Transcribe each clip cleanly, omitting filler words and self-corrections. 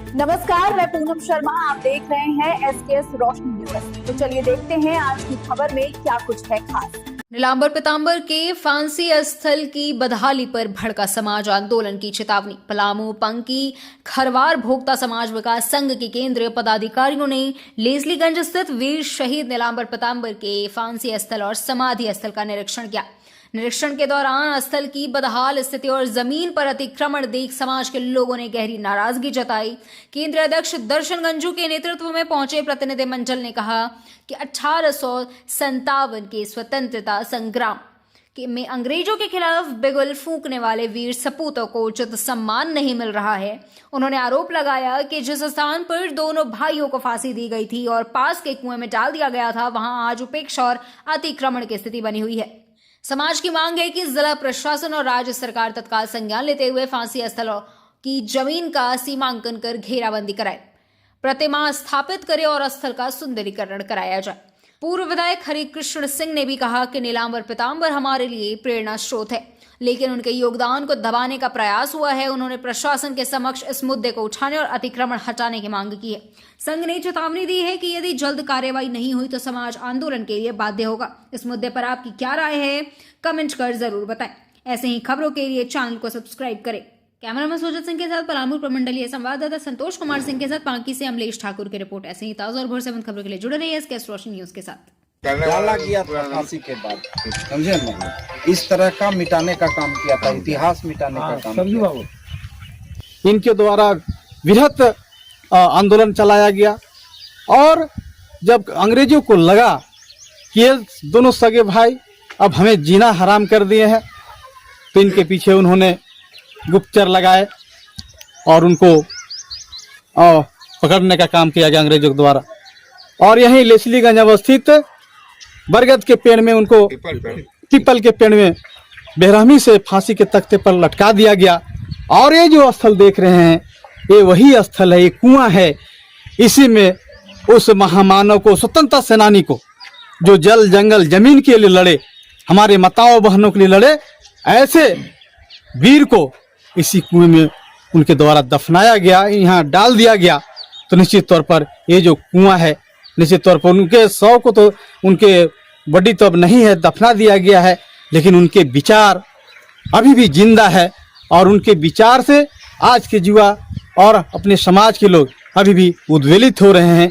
नमस्कार, मैं पूनम शर्मा। आप देख रहे हैं एसकेएस रोशनी न्यूज। तो चलिए देखते हैं आज की खबर में क्या कुछ है खास। नीलांबर पीतांबर के फांसी स्थल की बदहाली पर भड़का समाज आंदोलन की चेतावनी। पलामू पंकी खरवार भोक्ता समाज विकास संघ के केंद्रीय पदाधिकारियों ने लेस्लीगंज स्थित वीर शहीद नीलांबर पीतांबर के फांसी स्थल और समाधि स्थल का निरीक्षण किया। निरीक्षण के दौरान स्थल की बदहाल स्थिति और जमीन पर अतिक्रमण देख समाज के लोगों ने गहरी नाराजगी जताई। केंद्रीय अध्यक्ष दर्शन गंजू के नेतृत्व में पहुंचे प्रतिनिधिमंडल ने कहा कि 1857 के स्वतंत्रता संग्राम में अंग्रेजों के खिलाफ बिगुल फूंकने वाले वीर सपूतों को उचित सम्मान नहीं मिल रहा है। उन्होंने आरोप लगाया कि जिस स्थान पर दोनों भाइयों को फांसी दी गई थी और पास के कुएं में डाल दिया गया था, वहां आज उपेक्षा और अतिक्रमण की स्थिति बनी हुई है। समाज की मांग है कि जिला प्रशासन और राज्य सरकार तत्काल संज्ञान लेते हुए फांसी स्थलों की जमीन का सीमांकन कर घेराबंदी कराए, प्रतिमा स्थापित करे और स्थल का सुंदरीकरण कराया जाए। पूर्व विधायक हरिकृष्ण सिंह ने भी कहा कि नीलांबर पीतांबर हमारे लिए प्रेरणा स्रोत है, लेकिन उनके योगदान को दबाने का प्रयास हुआ है। उन्होंने प्रशासन के समक्ष इस मुद्दे को उठाने और अतिक्रमण हटाने की मांग की है। संघ ने चेतावनी दी है कि यदि जल्द कार्रवाई नहीं हुई तो समाज आंदोलन के लिए बाध्य होगा। इस मुद्दे पर आपकी क्या राय है, कमेंट कर जरूर बताएं। ऐसे ही खबरों के लिए चैनल को सब्सक्राइब करें। कैमरामैन सुजीत सिंह के साथ पलामू प्रमंडलीय संवाददाता संतोष कुमार सिंह के साथ पांकी से अमलेश ठाकुर की रिपोर्ट। ऐसे ही ताजा और भरसक खबरों के लिए जुड़े रहिए एसकेएस रोशनी न्यूज के साथ। डाला गया था फांसी के बाद, समझे ना, इस तरह का मिटाने का काम किया था, इतिहास मिटाने का काम किया। इनके द्वारा वृहत आंदोलन चलाया गया और जब अंग्रेजों को लगा कि ये दोनों सगे भाई अब हमें जीना हराम कर दिए हैं, तो इनके पीछे उन्होंने गुप्तचर लगाए और उनको पकड़ने का काम किया गया अंग्रेजों के द्वारा। और यहीं लेस्लीगंज अवस्थित बरगद के पेड़ में उनको, पीपल के पेड़ में बेरहमी से फांसी के तख्ते पर लटका दिया गया। और ये जो स्थल देख रहे हैं, ये वही स्थल है, ये कुआं है। इसी में उस महामानव को, स्वतंत्रता सेनानी को, जो जल जंगल जमीन के लिए लड़े, हमारे माताओं बहनों के लिए लड़े, ऐसे वीर को इसी कुएं में उनके द्वारा दफनाया गया, यहाँ डाल दिया गया। तो निश्चित तौर पर ये जो कुआं है, निश्चित तौर पर उनके शव को तो, उनके बॉडी तो अब नहीं है, दफना दिया गया है, लेकिन उनके विचार अभी भी जिंदा है। और उनके विचार से आज के युवा और अपने समाज के लोग अभी भी उद्वेलित हो रहे हैं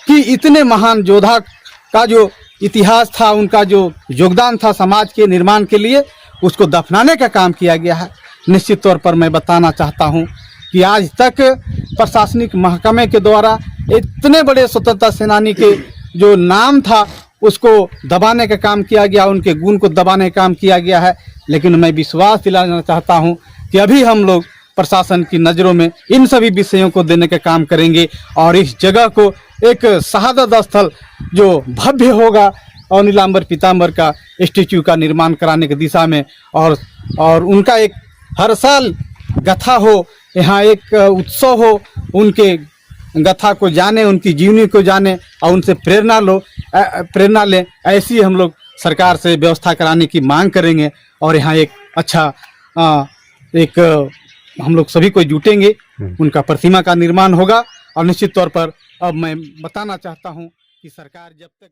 कि इतने महान योद्धा का जो इतिहास था, उनका जो योगदान था समाज के निर्माण के लिए, उसको दफनाने का काम किया गया है। निश्चित तौर पर मैं बताना चाहता हूं कि आज तक प्रशासनिक महकमे के द्वारा इतने बड़े स्वतंत्रता सेनानी के जो नाम था उसको दबाने का काम किया गया, उनके गुण को दबाने का काम किया गया है। लेकिन मैं विश्वास दिलाना चाहता हूं कि अभी हम लोग प्रशासन की नज़रों में इन सभी विषयों को देने का काम करेंगे और इस जगह को एक शहादत स्थल जो भव्य होगा और नीलांबर पीतांबर का स्टैच्यू का निर्माण कराने की दिशा में, और उनका एक हर साल गाथा हो, यहाँ एक उत्सव हो, उनके गाथा को जाने, उनकी जीवनी को जाने और उनसे प्रेरणा लें। ऐसी हम लोग सरकार से व्यवस्था कराने की मांग करेंगे और यहाँ एक अच्छा हम लोग सभी को जुटेंगे, उनका प्रतिमा का निर्माण होगा। और निश्चित तौर पर अब मैं बताना चाहता हूँ कि सरकार जब तक